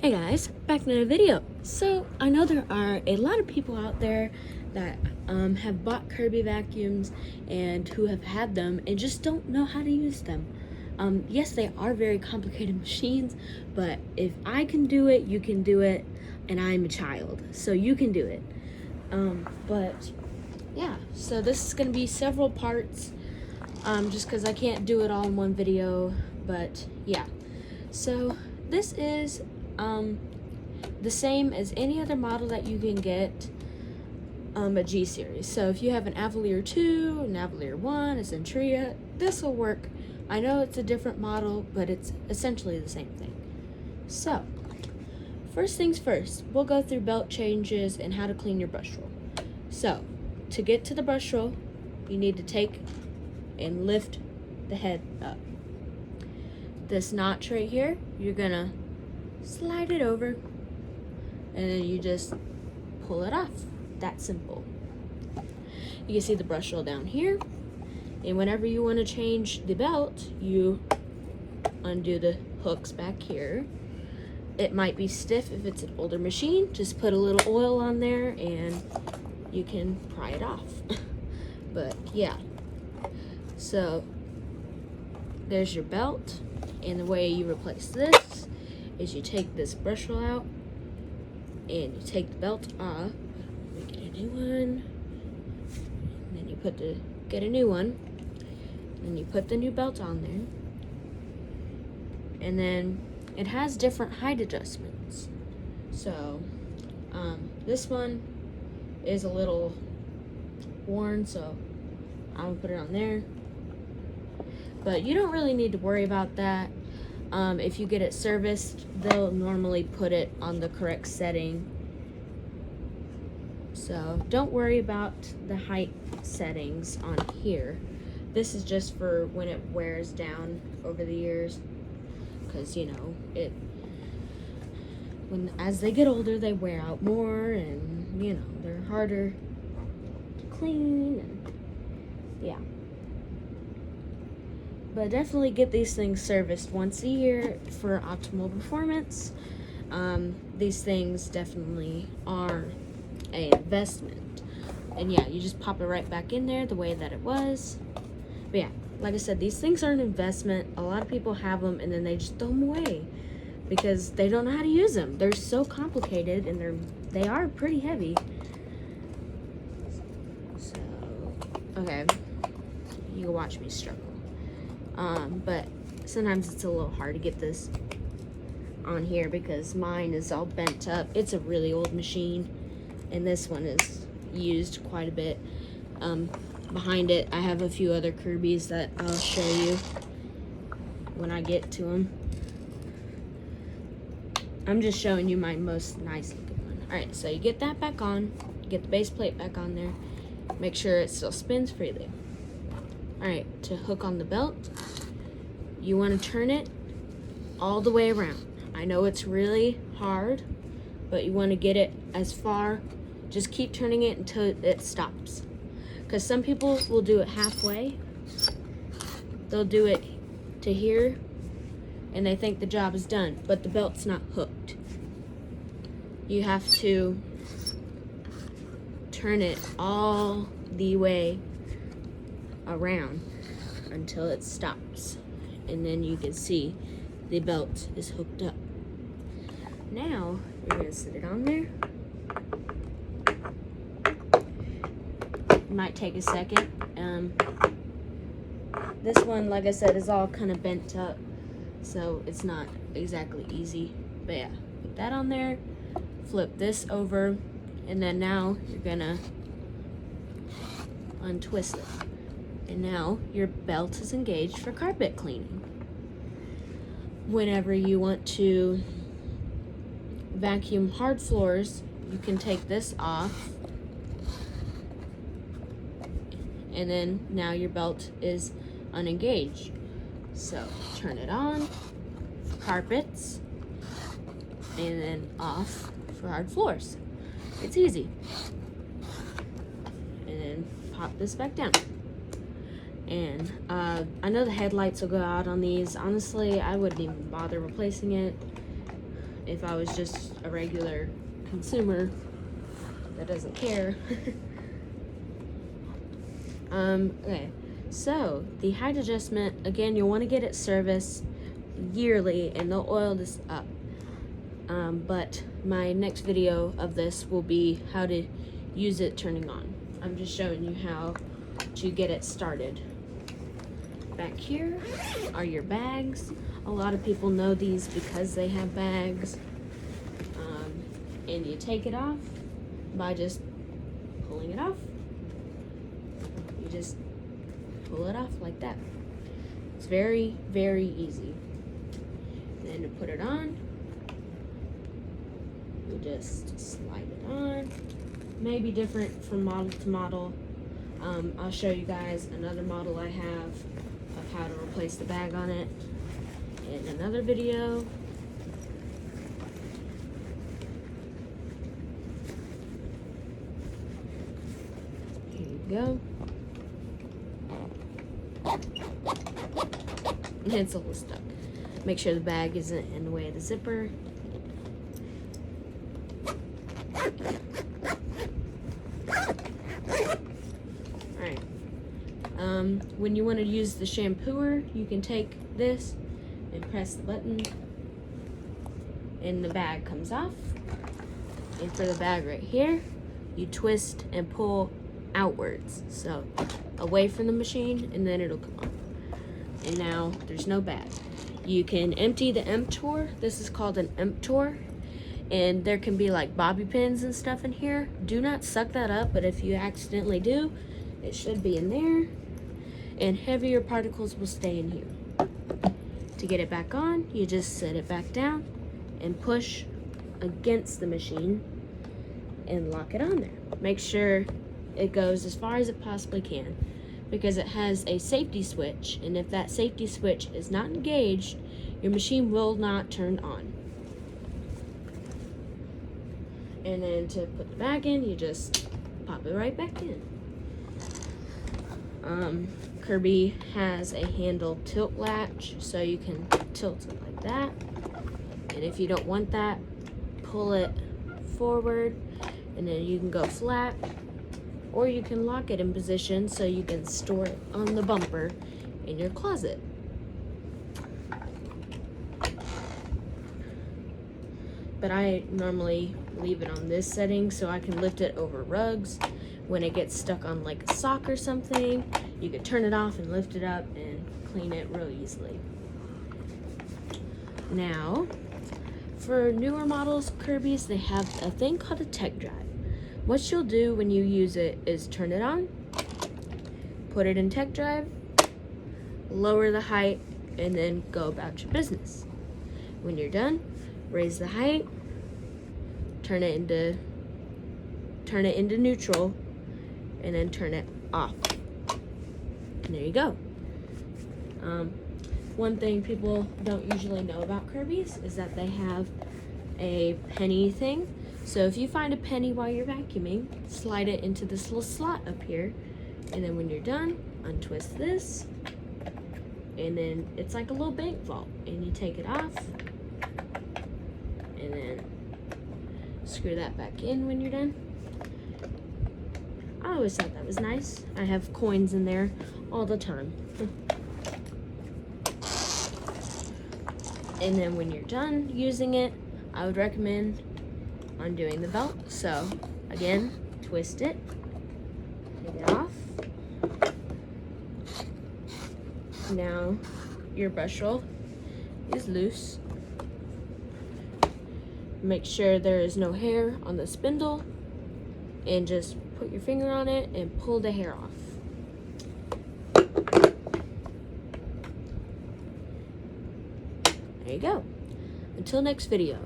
Hey guys, back in another video. So I know there are a lot of people out there that have bought Kirby vacuums and who have had them and just don't know how to use them. Yes, they are very complicated machines, but if I can do it, you can do it, and I'm a child, so you can do it. But yeah, so this is going to be several parts, just because I can't do it all in one video, but yeah. So this is the same as any other model that you can get a G series. So if you have an Avalier 2, an Avalier 1, a Centria, this will work. I know it's a different model, but it's essentially the same thing. So first things first, we'll go through belt changes and how to clean your brush roll. So to get to the brush roll, you need to take and lift the head up. This notch right here, you're gonna slide it over and then you just pull it off. That simple. You can see the brush roll down here, and whenever you want to change the belt, you undo the hooks back here. It might be stiff if it's an older machine. Just put a little oil on there and you can pry it off. But yeah, so there's your belt, and the way you replace this is you take this brush roll out and you take the belt off, we get a new one, and then you get a new one, and you put the new belt on there, and then it has different height adjustments. So this one is a little worn, so I'm gonna put it on there, but you don't really need to worry about that. If you get it serviced, they'll normally put it on the correct setting. So don't worry about the height settings on here. This is just for when it wears down over the years, because you know as they get older, they wear out more, and you know they're harder to clean, and yeah. But definitely get these things serviced once a year for optimal performance. These things definitely are an investment. And yeah, you just pop it right back in there the way that it was. But yeah, like I said, these things are an investment. A lot of people have them and then they just throw them away because they don't know how to use them. They're so complicated and they are pretty heavy. So, okay, you can watch me struggle. But sometimes it's a little hard to get this on here because mine is all bent up. It's a really old machine, and this one is used quite a bit. Behind it, I have a few other Kirby's that I'll show you when I get to them. I'm just showing you my most nice looking one. Alright, so you get that back on, get the base plate back on there, make sure it still spins freely. Alright, to hook on the belt, you want to turn it all the way around. I know it's really hard, but you want to get it as far. Just keep turning it until it stops. Because some people will do it halfway. They'll do it to here, and they think the job is done, but the belt's not hooked. You have to turn it all the way around until it stops, and then you can see the belt is hooked up. Now you're going to sit it on there. It might take a second. This one, like I said, is all kind of bent up, so it's not exactly easy. But yeah, put that on there, flip this over, and then now you're gonna untwist it. And now your belt is engaged for carpet cleaning. Whenever you want to vacuum hard floors, you can take this off, and then now your belt is unengaged. So turn it on for carpets and then off for hard floors. It's easy. And then pop this back down. And I know the headlights will go out on these. Honestly, I wouldn't even bother replacing it. if I was just a regular consumer that doesn't care. Okay, so the height adjustment, again, you'll want to get it serviced yearly and they'll oil this up. But my next video of this will be how to use it turning on. I'm just showing you how to get it started. Back here are your bags. A lot of people know these because they have bags. And you take it off by just pulling it off. You just pull it off like that. It's very, very easy. Then to put it on, you just slide it on. Maybe different from model to model. I'll show you guys another model I have of how to replace the bag on it in another video. Here you go. It's a little stuck. Make sure the bag isn't in the way of the zipper. Alright. When you want to use the shampooer, you can take this and press the button and the bag comes off. And for the bag right here, you twist and pull outwards. So away from the machine and then it'll come off. And now there's no bag. You can empty the emptor. This is called an emptor. And there can be like bobby pins and stuff in here. Do not suck that up, but if you accidentally do, it should be in there. And heavier particles will stay in here. To get it back on, you just set it back down and push against the machine and lock it on there. Make sure it goes as far as it possibly can, because it has a safety switch, and if that safety switch is not engaged, your machine will not turn on. And then to put the bag in, you just pop it right back in. Kirby has a handle tilt latch, so you can tilt it like that. And if you don't want that, pull it forward, and then you can go flat, or you can lock it in position so you can store it on the bumper in your closet. But I normally leave it on this setting so I can lift it over rugs. When it gets stuck on like a sock or something, you can turn it off and lift it up and clean it real easily. Now, for newer models, Kirby's, they have a thing called a tech drive. What you'll do when you use it is turn it on, put it in tech drive, lower the height, and then go about your business. When you're done, raise the height, turn it into neutral, and then turn it off. And there you go. One thing people don't usually know about Kirby's is that they have a penny thing. So if you find a penny while you're vacuuming, slide it into this little slot up here, and then when you're done, untwist this, and then it's like a little bank vault, and you take it off, and then screw that back in when you're done. I always thought that was nice. I have coins in there all the time. And then when you're done using it, I would recommend undoing the belt. So again, twist it, take it off. Now your brush roll is loose. Make sure there is no hair on the spindle, and just put your finger on it and pull the hair off. There you go. Until next video.